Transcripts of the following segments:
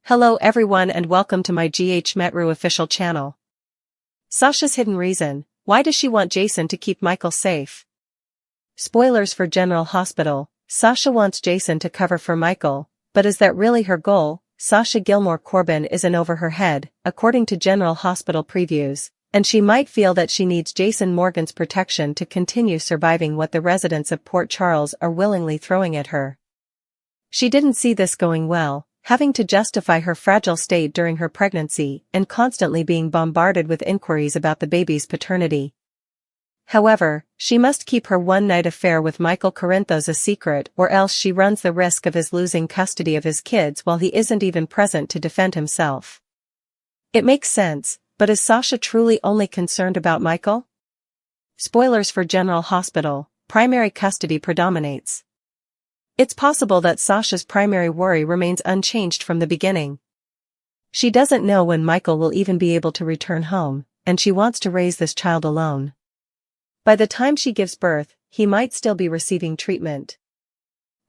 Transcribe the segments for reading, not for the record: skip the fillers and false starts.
Hello everyone and welcome to my GH Metru official channel. Sasha's hidden reason: why does she want Jason to keep Michael safe? Spoilers for General Hospital. Sasha wants Jason to cover for Michael, but is that really her goal? Sasha Gilmore Corbin is in over her head, according to General Hospital previews, and she might feel that she needs Jason Morgan's protection to continue surviving what the residents of Port Charles are willingly throwing at her. She didn't see this going well, having to justify her fragile state during her pregnancy and constantly being bombarded with inquiries about the baby's paternity. However, she must keep her one-night affair with Michael Corinthos a secret, or else she runs the risk of his losing custody of his kids while he isn't even present to defend himself. It makes sense, but is Sasha truly only concerned about Michael? Spoilers for General Hospital. Primary custody predominates. It's possible that Sasha's primary worry remains unchanged from the beginning. She doesn't know when Michael will even be able to return home, and she wants to raise this child alone. By the time she gives birth, he might still be receiving treatment.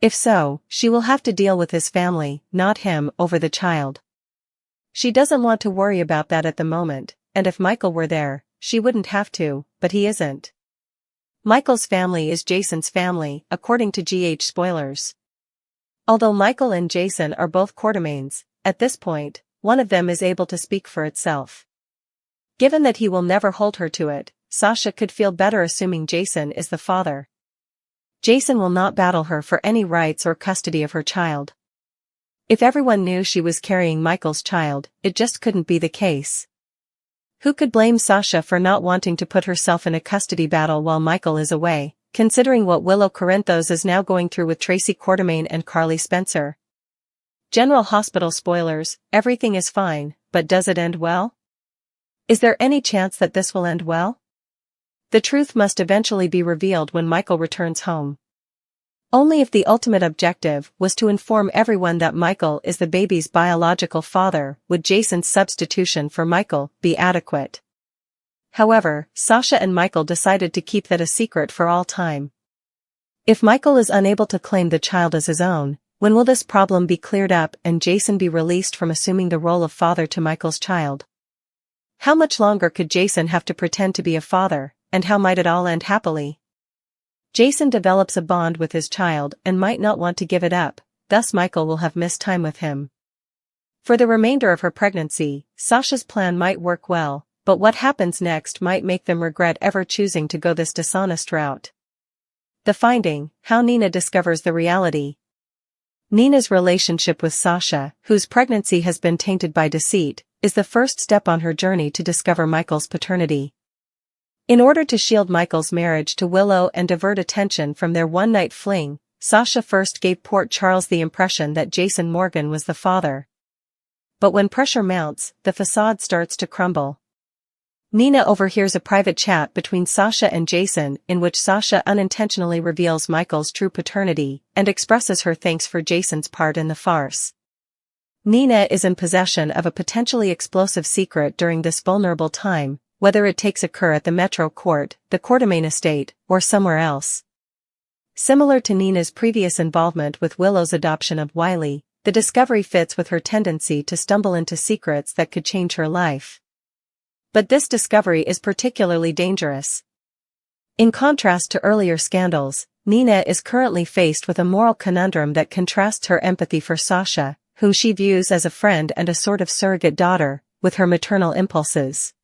If so, she will have to deal with his family, not him, over the child. She doesn't want to worry about that at the moment, and if Michael were there, she wouldn't have to, but he isn't. Michael's family is Jason's family, according to GH spoilers. Although Michael and Jason are both Quartermains, at this point, one of them is able to speak for itself. Given that he will never hold her to it, Sasha could feel better assuming Jason is the father. Jason will not battle her for any rights or custody of her child. If everyone knew she was carrying Michael's child, it just couldn't be the case. Who could blame Sasha for not wanting to put herself in a custody battle while Michael is away, considering what Willow Corinthos is now going through with Tracy Quartermain and Carly Spencer? General Hospital spoilers: everything is fine, but does it end well? Is there any chance that this will end well? The truth must eventually be revealed when Michael returns home. Only if the ultimate objective was to inform everyone that Michael is the baby's biological father would Jason's substitution for Michael be adequate. However, Sasha and Michael decided to keep that a secret for all time. If Michael is unable to claim the child as his own, when will this problem be cleared up and Jason be released from assuming the role of father to Michael's child? How much longer could Jason have to pretend to be a father, and how might it all end happily? Jason develops a bond with his child and might not want to give it up, thus Michael will have missed time with him. For the remainder of her pregnancy, Sasha's plan might work well, but what happens next might make them regret ever choosing to go this dishonest route. The finding: how Nina discovers the reality. Nina's relationship with Sasha, whose pregnancy has been tainted by deceit, is the first step on her journey to discover Michael's paternity. In order to shield Michael's marriage to Willow and divert attention from their one-night fling, Sasha first gave Port Charles the impression that Jason Morgan was the father. But when pressure mounts, the facade starts to crumble. Nina overhears a private chat between Sasha and Jason in which Sasha unintentionally reveals Michael's true paternity and expresses her thanks for Jason's part in the farce. Nina is in possession of a potentially explosive secret during this vulnerable time, whether it takes occur at the Metro Court, the Quartermain estate, or somewhere else. Similar to Nina's previous involvement with Willow's adoption of Wiley, the discovery fits with her tendency to stumble into secrets that could change her life. But this discovery is particularly dangerous. In contrast to earlier scandals, Nina is currently faced with a moral conundrum that contrasts her empathy for Sasha, whom she views as a friend and a sort of surrogate daughter, with her maternal impulses.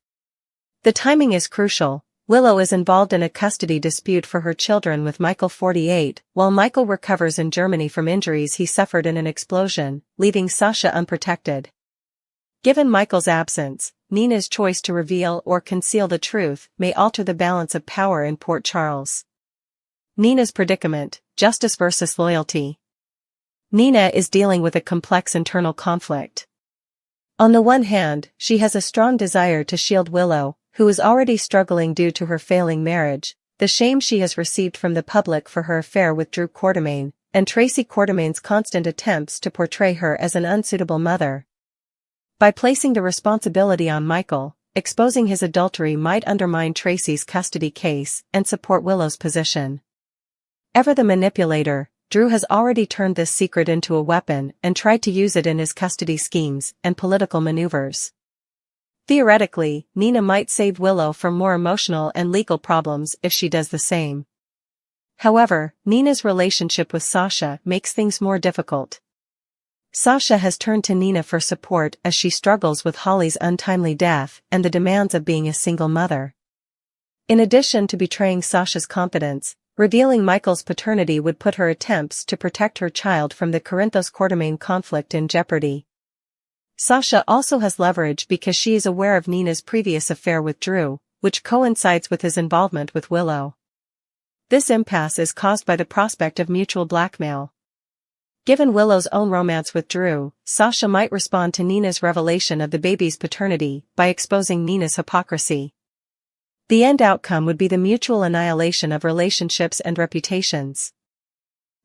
The timing is crucial. Willow is involved in a custody dispute for her children with Michael 48, while Michael recovers in Germany from injuries he suffered in an explosion, leaving Sasha unprotected. Given Michael's absence, Nina's choice to reveal or conceal the truth may alter the balance of power in Port Charles. Nina's predicament: justice versus loyalty. Nina is dealing with a complex internal conflict. On the one hand, she has a strong desire to shield Willow, who is already struggling due to her failing marriage, the shame she has received from the public for her affair with Drew Quartermain, and Tracy Quartermain's constant attempts to portray her as an unsuitable mother. By placing the responsibility on Michael, exposing his adultery might undermine Tracy's custody case and support Willow's position. Ever the manipulator, Drew has already turned this secret into a weapon and tried to use it in his custody schemes and political maneuvers. Theoretically, Nina might save Willow from more emotional and legal problems if she does the same. However, Nina's relationship with Sasha makes things more difficult. Sasha has turned to Nina for support as she struggles with Holly's untimely death and the demands of being a single mother. In addition to betraying Sasha's confidence, revealing Michael's paternity would put her attempts to protect her child from the Corinthos-Quartermain conflict in jeopardy. Sasha also has leverage because she is aware of Nina's previous affair with Drew, which coincides with his involvement with Willow. This impasse is caused by the prospect of mutual blackmail. Given Willow's own romance with Drew, Sasha might respond to Nina's revelation of the baby's paternity by exposing Nina's hypocrisy. The end outcome would be the mutual annihilation of relationships and reputations.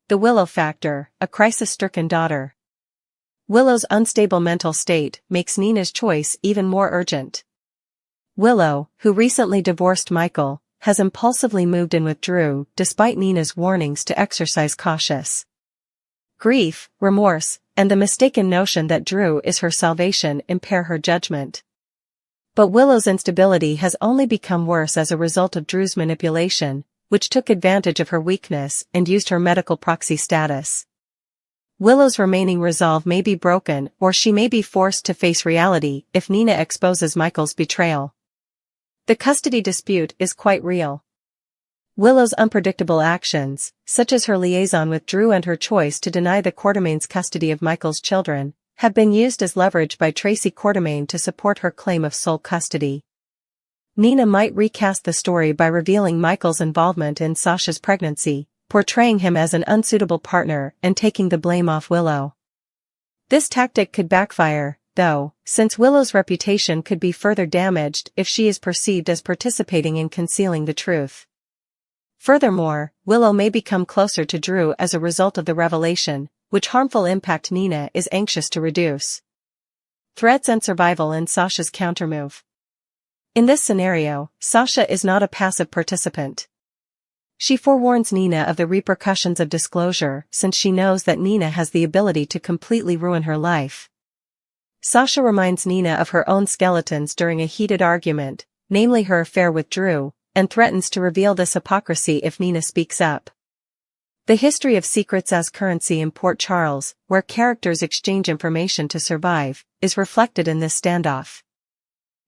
The Willow factor, a crisis-stricken daughter. Willow's unstable mental state makes Nina's choice even more urgent. Willow, who recently divorced Michael, has impulsively moved in with Drew despite Nina's warnings to exercise cautious. Grief, remorse, and the mistaken notion that Drew is her salvation impair her judgment. But Willow's instability has only become worse as a result of Drew's manipulation, which took advantage of her weakness and used her medical proxy status. Willow's remaining resolve may be broken or she may be forced to face reality if Nina exposes Michael's betrayal. The custody dispute is quite real. Willow's unpredictable actions, such as her liaison with Drew and her choice to deny the Quartermains custody of Michael's children, have been used as leverage by Tracy Quartermain to support her claim of sole custody. Nina might recast the story by revealing Michael's involvement in Sasha's pregnancy, portraying him as an unsuitable partner and taking the blame off Willow. This tactic could backfire, though, since Willow's reputation could be further damaged if she is perceived as participating in concealing the truth. Furthermore, Willow may become closer to Drew as a result of the revelation, which harmful impact Nina is anxious to reduce. Threats and survival in Sasha's countermove. In this scenario, Sasha is not a passive participant. She forewarns Nina of the repercussions of disclosure since she knows that Nina has the ability to completely ruin her life. Sasha reminds Nina of her own skeletons during a heated argument, namely her affair with Drew, and threatens to reveal this hypocrisy if Nina speaks up. The history of secrets as currency in Port Charles, where characters exchange information to survive, is reflected in this standoff.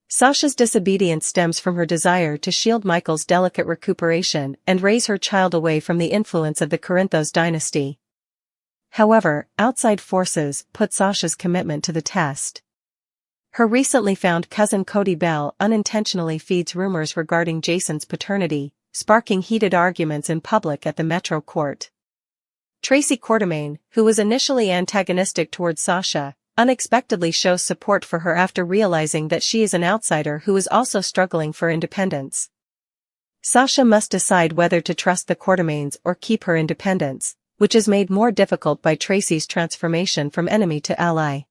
Sasha's disobedience stems from her desire to shield Michael's delicate recuperation and raise her child away from the influence of the Corinthos dynasty. However, outside forces put Sasha's commitment to the test. Her recently found cousin Cody Bell unintentionally feeds rumors regarding Jason's paternity, sparking heated arguments in public at the Metro Court. Tracy Quartermain, who was initially antagonistic towards Sasha, unexpectedly shows support for her after realizing that she is an outsider who is also struggling for independence. Sasha must decide whether to trust the Quartermains or keep her independence, which is made more difficult by Tracy's transformation from enemy to ally.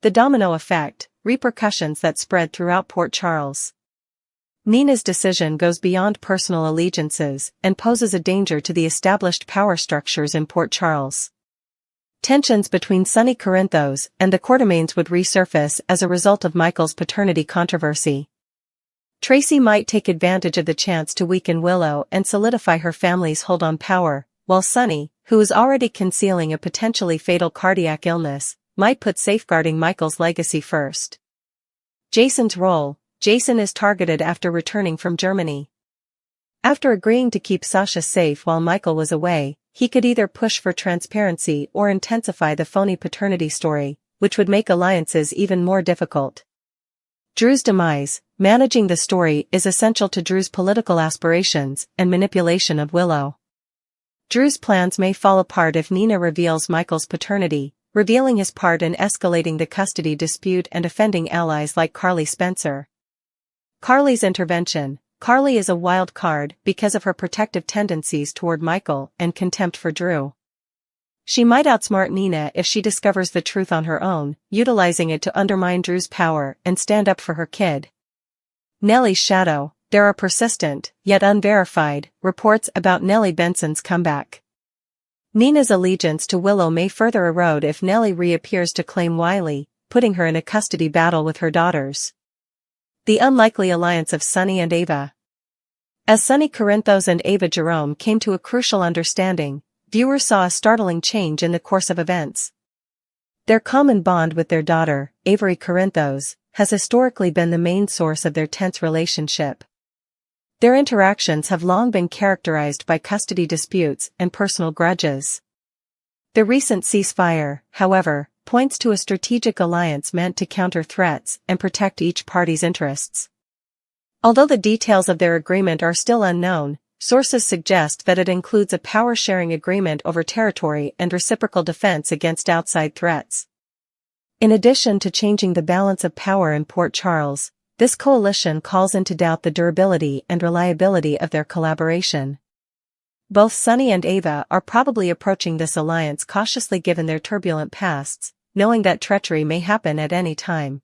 The domino effect, repercussions that spread throughout Port Charles. Nina's decision goes beyond personal allegiances and poses a danger to the established power structures in Port Charles. Tensions between Sonny Corinthos and the Quartermains would resurface as a result of Michael's paternity controversy. Tracy might take advantage of the chance to weaken Willow and solidify her family's hold on power, while Sonny, who is already concealing a potentially fatal cardiac illness, might put safeguarding Michael's legacy first. Jason's role. Jason is targeted after returning from Germany. After agreeing to keep Sasha safe while Michael was away, he could either push for transparency or intensify the phony paternity story, which would make alliances even more difficult. Drew's demise. Managing the story is essential to Drew's political aspirations and manipulation of Willow. Drew's plans may fall apart if Nina reveals Michael's paternity, revealing his part in escalating the custody dispute and offending allies like Carly Spencer. Carly's intervention. Carly is a wild card because of her protective tendencies toward Michael and contempt for Drew. She might outsmart Nina if she discovers the truth on her own, utilizing it to undermine Drew's power and stand up for her kid. Nellie's shadow. There are persistent, yet unverified, reports about Nellie Benson's comeback. Nina's allegiance to Willow may further erode if Nellie reappears to claim Wiley, putting her in a custody battle with her daughters. The unlikely alliance of Sunny and Ava. As Sunny Corinthos and Ava Jerome came to a crucial understanding, viewers saw a startling change in the course of events. Their common bond with their daughter, Avery Corinthos, has historically been the main source of their tense relationship. Their interactions have long been characterized by custody disputes and personal grudges. The recent ceasefire, however, points to a strategic alliance meant to counter threats and protect each party's interests. Although the details of their agreement are still unknown, sources suggest that it includes a power-sharing agreement over territory and reciprocal defense against outside threats. In addition to changing the balance of power in Port Charles, this coalition calls into doubt the durability and reliability of their collaboration. Both Sunny and Ava are probably approaching this alliance cautiously given their turbulent pasts, knowing that treachery may happen at any time.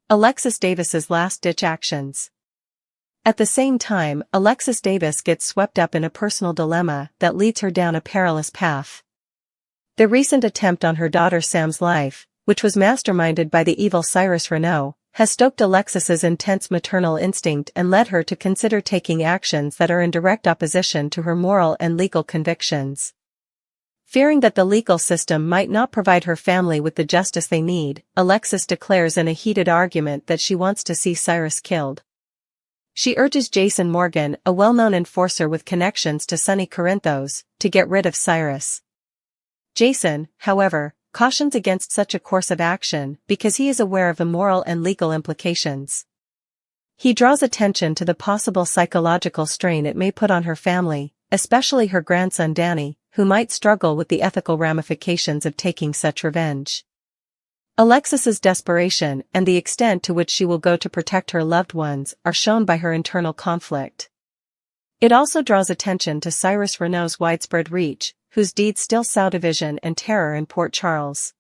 Alexis Davis's last-ditch actions. At the same time, Alexis Davis gets swept up in a personal dilemma that leads her down a perilous path. The recent attempt on her daughter Sam's life, which was masterminded by the evil Cyrus Renaud, has stoked Alexis's intense maternal instinct and led her to consider taking actions that are in direct opposition to her moral and legal convictions. Fearing that the legal system might not provide her family with the justice they need, Alexis declares in a heated argument that she wants to see Cyrus killed. She urges Jason Morgan, a well-known enforcer with connections to Sunny Corinthos, to get rid of Cyrus. Jason, however, cautions against such a course of action because he is aware of the moral and legal implications. He draws attention to the possible psychological strain it may put on her family, especially her grandson Danny, who might struggle with the ethical ramifications of taking such revenge. Alexis's desperation and the extent to which she will go to protect her loved ones are shown by her internal conflict. It also draws attention to Cyrus Renaud's widespread reach, whose deeds still sow division and terror in Port Charles.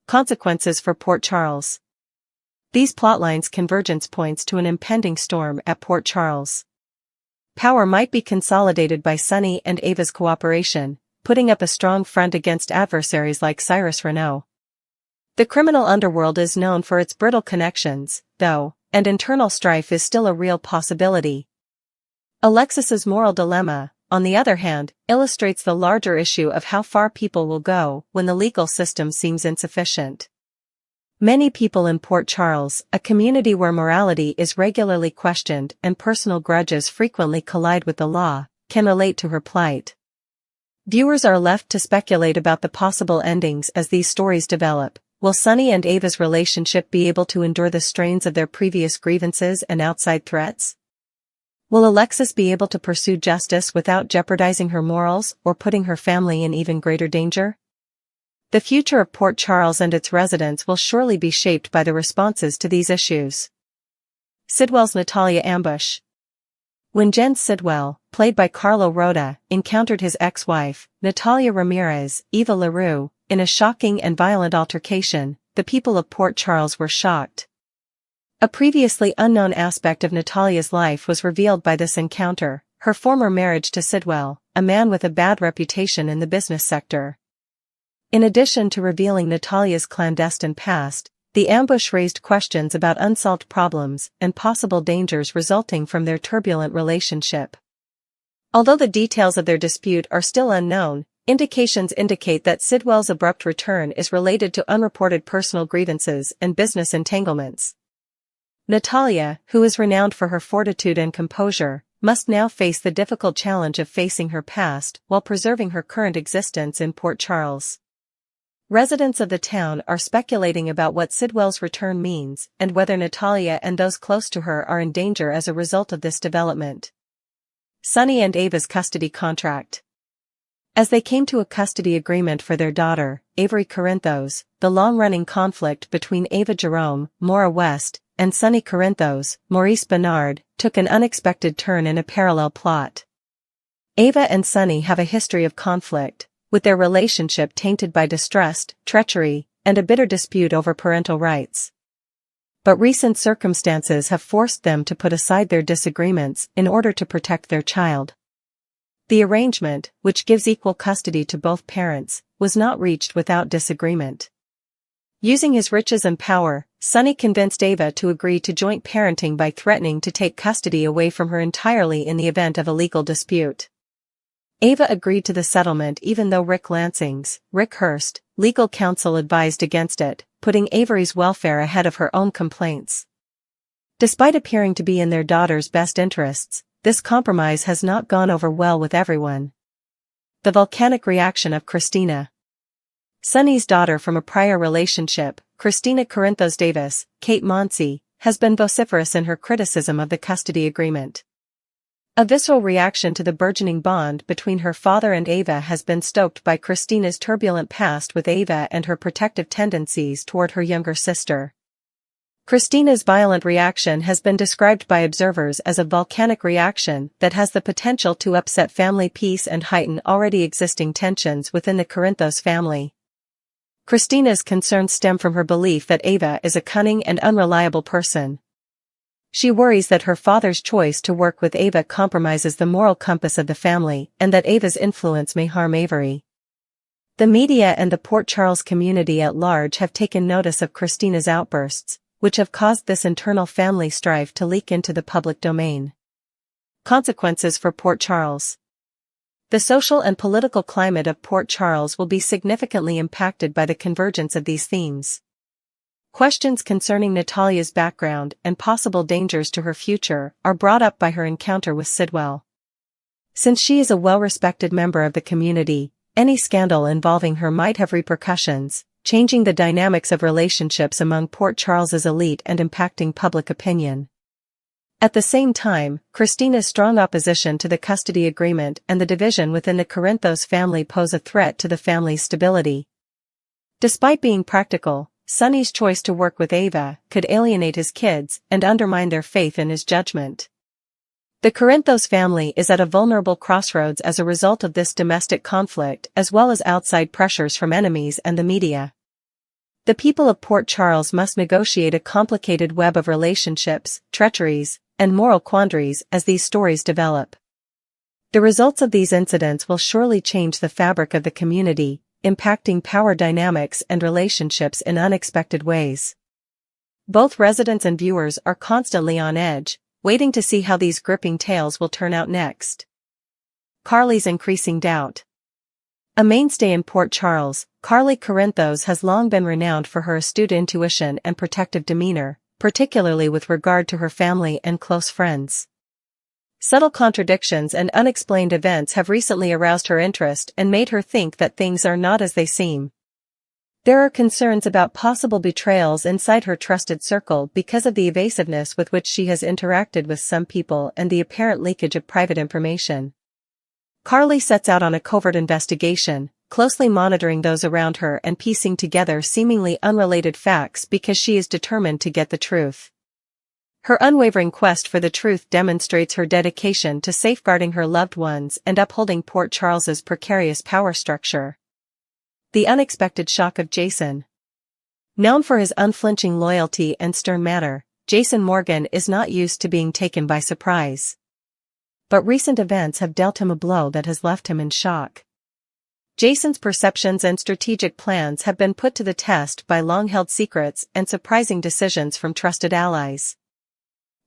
Consequences for Port Charles. These plotlines' convergence points to an impending storm at Port Charles. Power might be consolidated by Sunny and Ava's cooperation, putting up a strong front against adversaries like Cyrus Renaud. The criminal underworld is known for its brittle connections, though, and internal strife is still a real possibility. Alexis's moral dilemma, on the other hand, illustrates the larger issue of how far people will go when the legal system seems insufficient. Many people in Port Charles, a community where morality is regularly questioned and personal grudges frequently collide with the law, can relate to her plight. Viewers are left to speculate about the possible endings as these stories develop. Will Sunny and Ava's relationship be able to endure the strains of their previous grievances and outside threats? Will Alexis be able to pursue justice without jeopardizing her morals or putting her family in even greater danger? The future of Port Charles and its residents will surely be shaped by the responses to these issues. Sidwell's Natalia ambush. When Jens Sidwell, played by Carlo Rota, encountered his ex-wife, Natalia Ramirez, Eva LaRue, in a shocking and violent altercation, the people of Port Charles were shocked. A previously unknown aspect of Natalia's life was revealed by this encounter, her former marriage to Sidwell, a man with a bad reputation in the business sector. In addition to revealing Natalia's clandestine past, the ambush raised questions about unsolved problems and possible dangers resulting from their turbulent relationship. Although the details of their dispute are still unknown, indications indicate that Sidwell's abrupt return is related to unreported personal grievances and business entanglements. Natalia, who is renowned for her fortitude and composure, must now face the difficult challenge of facing her past while preserving her current existence in Port Charles. Residents of the town are speculating about what Sidwell's return means and whether Natalia and those close to her are in danger as a result of this development. Sunny and Ava's custody contract. As they came to a custody agreement for their daughter, Avery Corinthos, the long-running conflict between Ava Jerome, Maura West, and Sunny Corinthos, Maurice Bernard, took an unexpected turn in a parallel plot. Ava and Sunny have a history of conflict, with their relationship tainted by distrust, treachery, and a bitter dispute over parental rights. But recent circumstances have forced them to put aside their disagreements in order to protect their child. The arrangement, which gives equal custody to both parents, was not reached without disagreement. Using his riches and power, Sonny convinced Ava to agree to joint parenting by threatening to take custody away from her entirely in the event of a legal dispute. Ava agreed to the settlement even though Rick Hurst, legal counsel advised against it, putting Avery's welfare ahead of her own complaints. Despite appearing to be in their daughter's best interests, this compromise has not gone over well with everyone. The volcanic reaction of Christina. Sonny's daughter from a prior relationship, Christina Corinthos Davis, Kate Monsey, has been vociferous in her criticism of the custody agreement. A visceral reaction to the burgeoning bond between her father and Ava has been stoked by Christina's turbulent past with Ava and her protective tendencies toward her younger sister. Christina's violent reaction has been described by observers as a volcanic reaction that has the potential to upset family peace and heighten already existing tensions within the Corinthos family. Christina's concerns stem from her belief that Ava is a cunning and unreliable person. She worries that her father's choice to work with Ava compromises the moral compass of the family and that Ava's influence may harm Avery. The media and the Port Charles community at large have taken notice of Christina's outbursts, which have caused this internal family strife to leak into the public domain. Consequences for Port Charles. The social and political climate of Port Charles will be significantly impacted by the convergence of these themes. Questions concerning Natalia's background and possible dangers to her future are brought up by her encounter with Sidwell. Since she is a well-respected member of the community, any scandal involving her might have repercussions, changing the dynamics of relationships among Port Charles's elite and impacting public opinion. At the same time, Christina's strong opposition to the custody agreement and the division within the Corinthos family pose a threat to the family's stability. Despite being practical, Sonny's choice to work with Ava could alienate his kids and undermine their faith in his judgment. The Corinthos family is at a vulnerable crossroads as a result of this domestic conflict as well as outside pressures from enemies and the media. The people of Port Charles must negotiate a complicated web of relationships, treacheries, and moral quandaries as these stories develop. The results of these incidents will surely change the fabric of the community, impacting power dynamics and relationships in unexpected ways. Both residents and viewers are constantly on edge, waiting to see how these gripping tales will turn out next. Carly's increasing doubt. A mainstay in Port Charles, Carly Corinthos has long been renowned for her astute intuition and protective demeanor, particularly with regard to her family and close friends. Subtle contradictions and unexplained events have recently aroused her interest and made her think that things are not as they seem. There are concerns about possible betrayals inside her trusted circle because of the evasiveness with which she has interacted with some people and the apparent leakage of private information. Carly sets out on a covert investigation, closely monitoring those around her and piecing together seemingly unrelated facts because she is determined to get the truth. Her unwavering quest for the truth demonstrates her dedication to safeguarding her loved ones and upholding Port Charles's precarious power structure. The unexpected shock of Jason. Known for his unflinching loyalty and stern manner, Jason Morgan is not used to being taken by surprise. But recent events have dealt him a blow that has left him in shock. Jason's perceptions and strategic plans have been put to the test by long-held secrets and surprising decisions from trusted allies.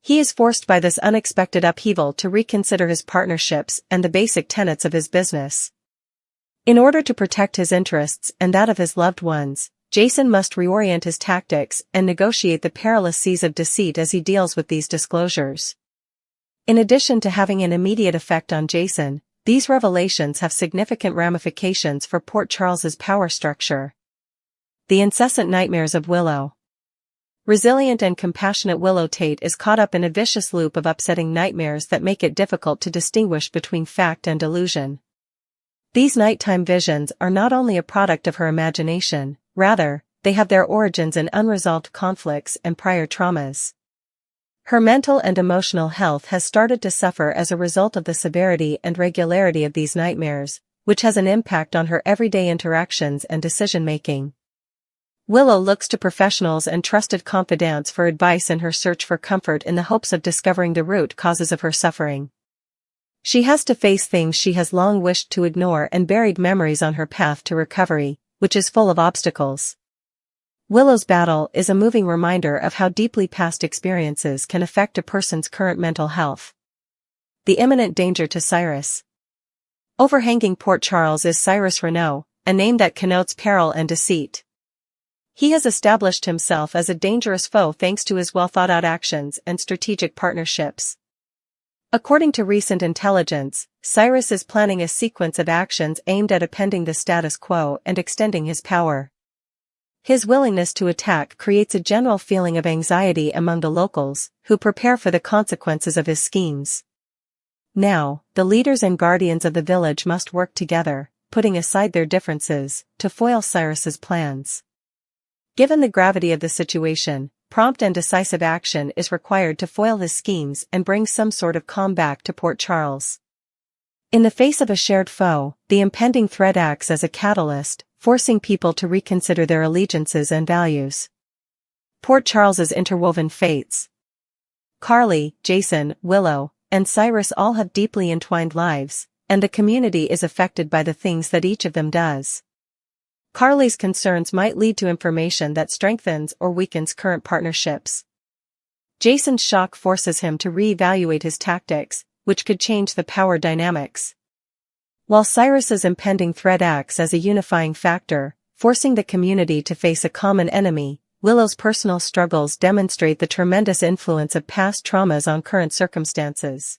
He is forced by this unexpected upheaval to reconsider his partnerships and the basic tenets of his business. In order to protect his interests and that of his loved ones, Jason must reorient his tactics and negotiate the perilous seas of deceit as he deals with these disclosures. In addition to having an immediate effect on Jason, these revelations have significant ramifications for Port Charles's power structure. The incessant nightmares of Willow. Resilient and compassionate Willow Tate is caught up in a vicious loop of upsetting nightmares that make it difficult to distinguish between fact and illusion. These nighttime visions are not only a product of her imagination, rather, they have their origins in unresolved conflicts and prior traumas. Her mental and emotional health has started to suffer as a result of the severity and regularity of these nightmares, which has an impact on her everyday interactions and decision-making. Willow looks to professionals and trusted confidants for advice in her search for comfort in the hopes of discovering the root causes of her suffering. She has to face things she has long wished to ignore and buried memories on her path to recovery, which is full of obstacles. Willow's battle is a moving reminder of how deeply past experiences can affect a person's current mental health. The imminent danger to Cyrus. Overhanging Port Charles is Cyrus Renaud, a name that connotes peril and deceit. He has established himself as a dangerous foe thanks to his well-thought-out actions and strategic partnerships. According to recent intelligence, Cyrus is planning a sequence of actions aimed at upending the status quo and extending his power. His willingness to attack creates a general feeling of anxiety among the locals, who prepare for the consequences of his schemes. Now, the leaders and guardians of the village must work together, putting aside their differences, to foil Cyrus's plans. Given the gravity of the situation, prompt and decisive action is required to foil his schemes and bring some sort of calm back to Port Charles. In the face of a shared foe, the impending threat acts as a catalyst, forcing people to reconsider their allegiances and values. Port Charles's interwoven fates. Carly, Jason, Willow, and Cyrus all have deeply entwined lives, and the community is affected by the things that each of them does. Carly's concerns might lead to information that strengthens or weakens current partnerships. Jason's shock forces him to re-evaluate his tactics, which could change the power dynamics. While Cyrus's impending threat acts as a unifying factor, forcing the community to face a common enemy, Willow's personal struggles demonstrate the tremendous influence of past traumas on current circumstances.